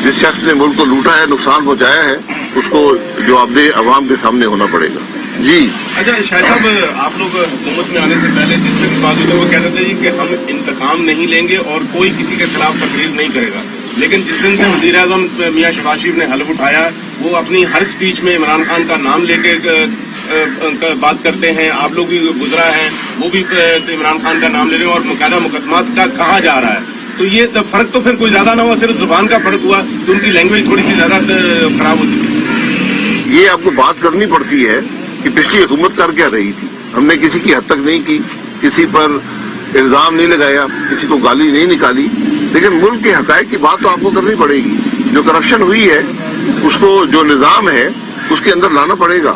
جس شخص نے ملک کو لوٹا ہے، نقصان پہنچایا ہے، اس کو جوابدہ عوام کے سامنے ہونا پڑے گا. جی اچھا شاہد صاحب، آپ لوگ حکومت میں آنے سے پہلے جس سے بھی بات ہوئی وہ کہتے تھے کہ ہم انتقام نہیں لیں گے اور کوئی کسی کے خلاف تقریر نہیں کرے گا، لیکن جس دن سے وزیر اعظم میاں شہباز شریف نے حلف اٹھایا، وہ اپنی ہر سپیچ میں عمران خان کا نام لے کے بات کرتے ہیں. آپ لوگ بھی گزرا ہے، وہ بھی عمران خان کا نام لے رہے ہیں اور باقاعدہ مقدمات کا کہا جا رہا ہے. تو یہ فرق تو پھر کوئی زیادہ نہ ہوا، صرف زبان کا فرق ہوا کہ ان کی لینگویج تھوڑی سی زیادہ خراب ہوتی ہے. یہ آپ کو بات کرنی پڑتی ہے کہ پچھلی حکومت کر کیا رہی تھی. ہم نے کسی کی حد تک نہیں کی، کسی پر الزام نہیں لگایا، کسی کو گالی نہیں نکالی، لیکن ملک کے حقائق کی بات تو آپ کو کرنی پڑے گی. جو کرپشن ہوئی ہے اس کو، جو نظام ہے اس کے اندر لانا پڑے گا.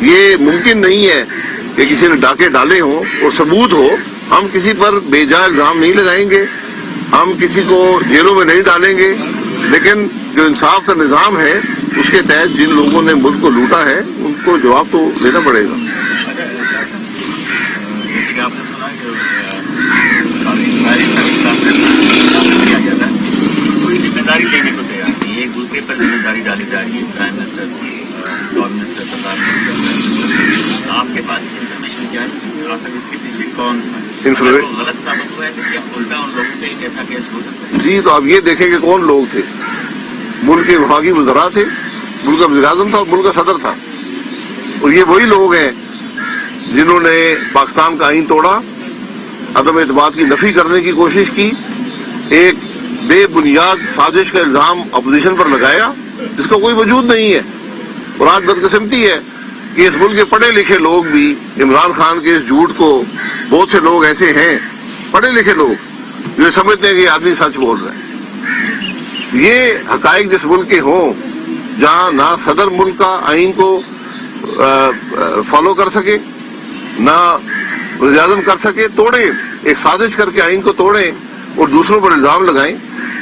یہ ممکن نہیں ہے کہ کسی نے ڈاکے ڈالے ہوں اور ثبوت ہو. ہم کسی پر بے جا الزام نہیں لگائیں گے، ہم کسی کو جیلوں میں نہیں ڈالیں گے، لیکن جو انصاف کا نظام ہے اس کے تحت جن لوگوں نے ملک کو لوٹا ہے ان کو جواب تو دینا پڑے گا. جیسے کہ آپ نے سنا کہ کوئی ذمہ داری لینے کو تیار نہیں، ایک دوسرے پر ذمہ داری ڈالی جا رہی ہے. پرائم منسٹر، گورنر منسٹر، سردار منسٹر، آپ کے پاس انفارمیشن کیا ہے آخر اس کے پیچھے کون غلط ثابت ہوا ہے کہ کیا الٹا ان لوگوں پہ ایک ایسا کیس ہو سکتا ہے؟ جی تو آپ یہ دیکھیں کہ کون لوگ تھے. ملک کے وفاقی وزراء تھے، ملک کا وزیر اعظم تھا اور ملک کا صدر تھا، اور یہ وہی لوگ ہیں جنہوں نے پاکستان کا آئین توڑا، عدم اعتماد کی نفی کرنے کی کوشش کی، ایک بے بنیاد سازش کا الزام اپوزیشن پر لگایا جس کا کوئی وجود نہیں ہے. اور آج بدقسمتی ہے کہ اس ملک کے پڑھے لکھے لوگ بھی عمران خان کے اس جھوٹ کو، بہت سے لوگ ایسے ہیں پڑھے لکھے لوگ جو سمجھتے ہیں کہ یہ آدمی سچ بول رہا ہے. یہ حقائق جس ملک کے ہوں جہاں نہ صدر ملک کا آئین کو فالو کر سکے، نہ وزیر اعظم کر سکے، توڑیں، ایک سازش کر کے آئین کو توڑیں اور دوسروں پر الزام لگائیں،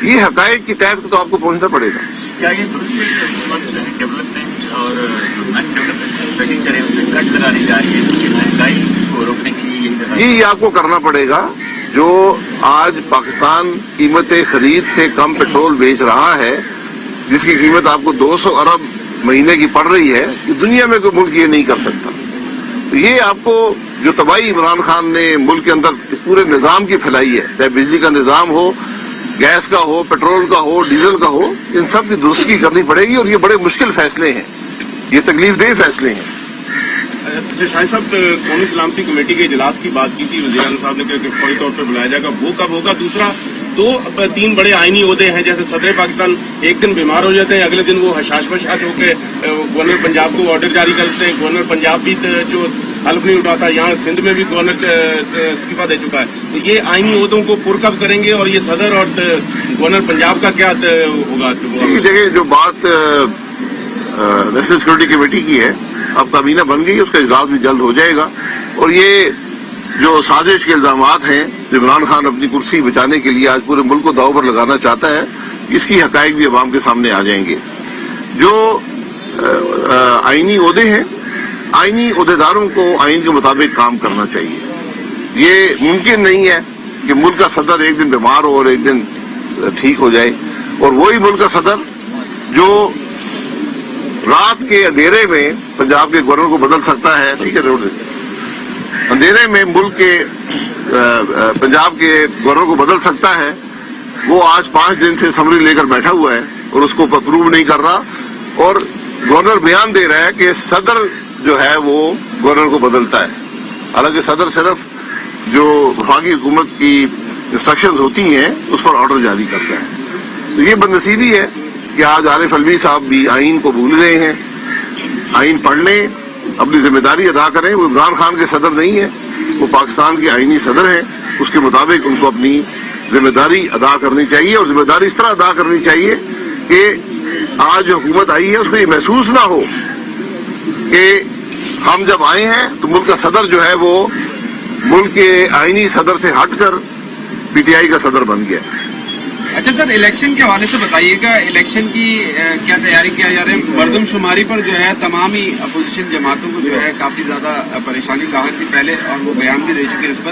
یہ حقائق کی تحت تو آپ کو پہنچنا پڑے گا. کیا یہ درست ہے کہ حکومت ڈیولپمنٹ اور ان ڈیولپمنٹ ایکسپینڈیچر ہے اس میں کٹ لگانی جا رہی ہے کیونکہ مہنگائی کو روکنے کے لیے جی یہ آپ کو کرنا پڑے گا. جو آج پاکستان قیمت خرید سے کم پیٹرول بیچ رہا ہے، جس کی قیمت آپ کو 200 ارب مہینے کی پڑ رہی ہے، کہ دنیا میں کوئی ملک یہ نہیں کر سکتا. یہ آپ کو جو تباہی عمران خان نے ملک کے اندر اس پورے نظام کی پھیلائی ہے، چاہے بجلی کا نظام ہو، گیس کا ہو، پیٹرول کا ہو، ڈیزل کا ہو، ان سب کی درستگی کرنی پڑے گی. اور یہ بڑے مشکل فیصلے ہیں، یہ تکلیف دہ فیصلے ہیں. شاہد صاحب، قومی سلامتی کمیٹی کے اجلاس کی بات کی تھی، وزیر اعظم صاحب نے کہا کہ فوری طور پر بلایا جائے گا، وہ کب ہوگا؟ دوسرا، 2-3 بڑے آئینی عہدے ہیں، جیسے صدر پاکستان ایک دن بیمار ہو جاتے ہیں، اگلے دن وہ حشاش بشاش ہو کے گورنر پنجاب کو آرڈر جاری کرتے ہیں. گورنر پنجاب بھی جو حلف نہیں اٹھاتا، یہاں سندھ میں بھی گورنر استعفیٰ دے چکا ہے. تو یہ آئینی عہدوں کو پر کب کریں گے اور یہ صدر اور گورنر پنجاب کا کیا ہوگا؟ دیکھیں، جو بات نیشنل سیکورٹی کمیٹی کی ہے اب کابینہ بن گئی، اس کا اجلاس بھی جلد ہو جائے گا. اور یہ جو سازش کے الزامات ہیں جو عمران خان اپنی کرسی بچانے کے لیے آج پورے ملک کو داؤ پر لگانا چاہتا ہے، اس کی حقائق بھی عوام کے سامنے آ جائیں گے. جو آئینی عہدے ہیں، آئینی عہدیداروں کو آئین کے مطابق کام کرنا چاہیے. یہ ممکن نہیں ہے کہ ملک کا صدر ایک دن بیمار ہو اور ایک دن ٹھیک ہو جائے، اور وہی ملک کا صدر جو رات کے اندھیرے میں پنجاب کے گورنر کو بدل سکتا ہے، ٹھیک ہے، اندھیرے میں ملک کے پنجاب کے گورنر کو بدل سکتا ہے، وہ آج 5 دن سے سمری لے کر بیٹھا ہوا ہے اور اس کو اپروو نہیں کر رہا. اور گورنر بیان دے رہا ہے کہ صدر جو ہے وہ گورنر کو بدلتا ہے، حالانکہ صدر صرف جو وفاقی حکومت کی انسٹرکشنز ہوتی ہیں اس پر آرڈر جاری کرتا ہے. تو یہ بدنصیبی ہے کہ آج عارف علوی صاحب بھی آئین کو بھول رہے ہیں. آئین پڑھ لیں، اپنی ذمہ داری ادا کریں. وہ عمران خان کے صدر نہیں ہیں، وہ پاکستان کے آئینی صدر ہیں. اس کے مطابق ان کو اپنی ذمہ داری ادا کرنی چاہیے، اور ذمہ داری اس طرح ادا کرنی چاہیے کہ آج جو حکومت آئی ہے اس کو یہ محسوس نہ ہو کہ ہم جب آئے ہیں تو ملک کا صدر جو ہے وہ ملک کے آئینی صدر سے ہٹ کر پی ٹی آئی کا صدر بن گیا. اچھا سر، الیکشن کے حوالے سے بتائیے گا، الیکشن کی کیا تیاری کیا جا رہا ہے؟ مردم شماری پر جو ہے تمام ہی اپوزیشن جماعتوں کو جو ہے کافی زیادہ پریشانی لاحق تھی پہلے، اور وہ بیان بھی دے چکے اس پر.